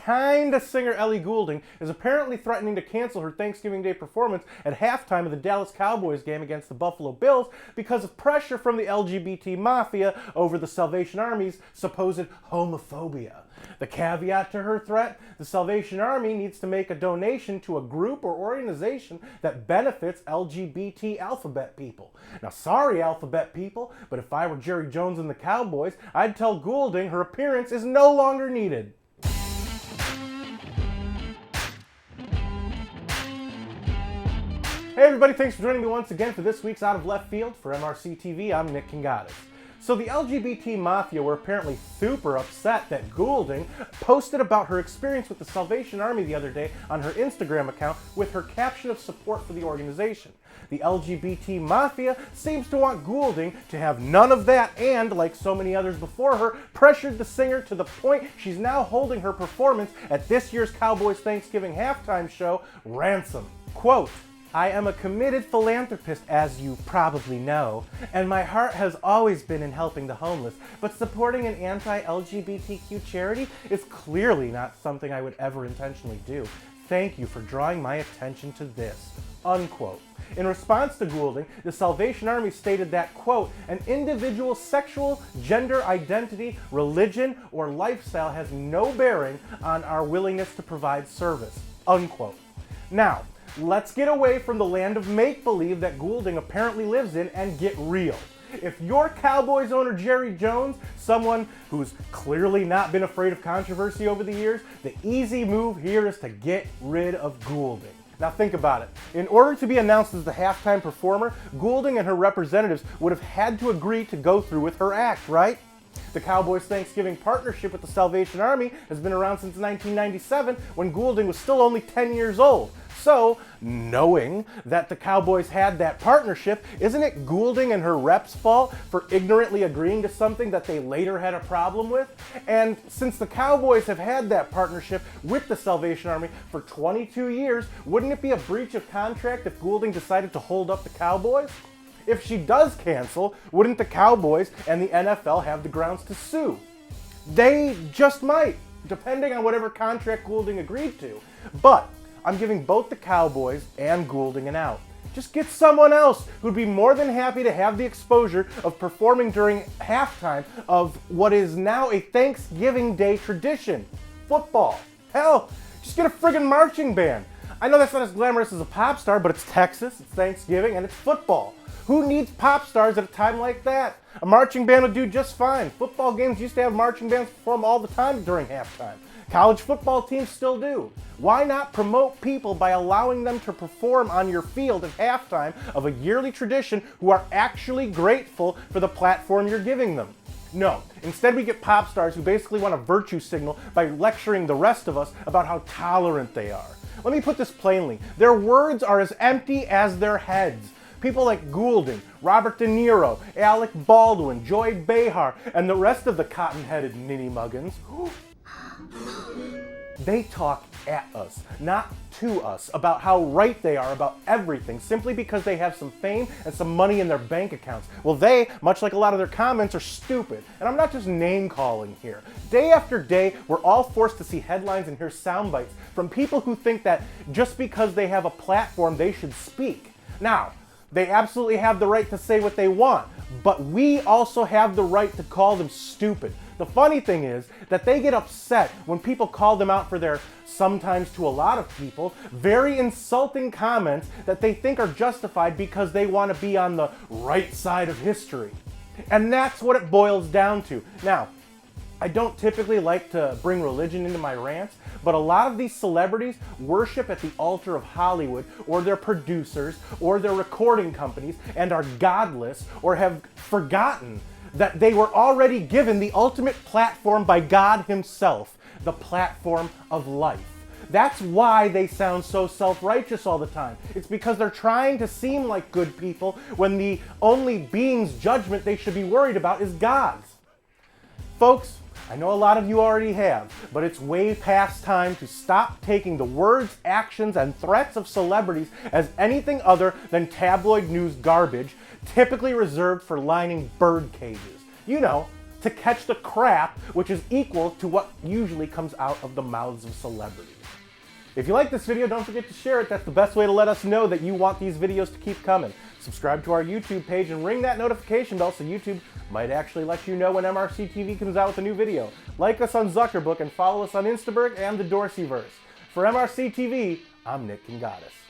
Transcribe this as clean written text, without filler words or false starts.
kinda singer Ellie Goulding is apparently threatening to cancel her Thanksgiving Day performance at halftime of the Dallas Cowboys game against the Buffalo Bills because of pressure from the LGBT Mafia over the Salvation Army's supposed homophobia. The caveat to her threat: the Salvation Army needs to make a donation to a group or organization that benefits LGBT alphabet people. Now, sorry, alphabet people, but if I were Jerry Jones and the Cowboys, I'd tell Goulding her appearance is no longer needed. Hey everybody, thanks for joining me once again for this week's Out of Left Field. For MRC-TV, I'm Nick Kangadis. So the LGBT Mafia were apparently super upset that Goulding posted about her experience with the Salvation Army the other day on her Instagram account with her caption of support for the organization. The LGBT Mafia seems to want Goulding to have none of that and, like so many others before her, pressured the singer to the point she's now holding her performance at this year's Cowboys Thanksgiving halftime show ransom. Quote, "I am a committed philanthropist, as you probably know, and my heart has always been in helping the homeless, but supporting an anti-LGBTQ charity is clearly not something I would ever intentionally do. Thank you for drawing my attention to this." Unquote. In response to Goulding, the Salvation Army stated that, quote, "An individual's sexual, gender identity, religion, or lifestyle has no bearing on our willingness to provide service," unquote. Now, let's get away from the land of make-believe that Goulding apparently lives in and get real. If you're Cowboys owner Jerry Jones, someone who's clearly not been afraid of controversy over the years, the easy move here is to get rid of Goulding. Now think about it. In order to be announced as the halftime performer, Goulding and her representatives would have had to agree to go through with her act, right? The Cowboys Thanksgiving partnership with the Salvation Army has been around since 1997, when Goulding was still only 10 years old. So, knowing that the Cowboys had that partnership, isn't it Goulding and her rep's fault for ignorantly agreeing to something that they later had a problem with? And since the Cowboys have had that partnership with the Salvation Army for 22 years, wouldn't it be a breach of contract if Goulding decided to hold up the Cowboys? If she does cancel, wouldn't the Cowboys and the NFL have the grounds to sue? They just might, depending on whatever contract Goulding agreed to. But I'm giving both the Cowboys and Goulding an out. Just get someone else who'd be more than happy to have the exposure of performing during halftime of what is now a Thanksgiving Day tradition: football. Hell, just get a friggin' marching band. I know that's not as glamorous as a pop star, but it's Texas, it's Thanksgiving, and it's football. Who needs pop stars at a time like that? A marching band would do just fine. Football games used to have marching bands perform all the time during halftime. College football teams still do. Why not promote people by allowing them to perform on your field at halftime of a yearly tradition who are actually grateful for the platform you're giving them? No, instead we get pop stars who basically want a virtue signal by lecturing the rest of us about how tolerant they are. Let me put this plainly. Their words are as empty as their heads. People like Goulding, Robert De Niro, Alec Baldwin, Joy Behar, and the rest of the cotton-headed ninny-muggins, they talk at us, not to us, about how right they are about everything simply because they have some fame and some money in their bank accounts. Well, they, much like a lot of their comments, are stupid. And I'm not just name-calling here. Day after day, we're all forced to see headlines and hear sound bites from people who think that just because they have a platform, they should speak. Now, they absolutely have the right to say what they want, but we also have the right to call them stupid. The funny thing is that they get upset when people call them out for their, sometimes to a lot of people, very insulting comments that they think are justified because they want to be on the right side of history. And that's what it boils down to. Now, I don't typically like to bring religion into my rants, but a lot of these celebrities worship at the altar of Hollywood or their producers or their recording companies and are godless or have forgotten that they were already given the ultimate platform by God Himself, the platform of life. That's why they sound so self-righteous all the time. It's because they're trying to seem like good people when the only being's judgment they should be worried about is God's. Folks, I know a lot of you already have, but it's way past time to stop taking the words, actions, and threats of celebrities as anything other than tabloid news garbage, typically reserved for lining bird cages. You know, to catch the crap, which is equal to what usually comes out of the mouths of celebrities. If you like this video, don't forget to share it. That's the best way to let us know that you want these videos to keep coming. Subscribe to our YouTube page and ring that notification bell so YouTube might actually let you know when MRC-TV comes out with a new video. Like us on Zuckerbook and follow us on Instaburg and the Dorseyverse. For MRC-TV, I'm Nick Kangadis.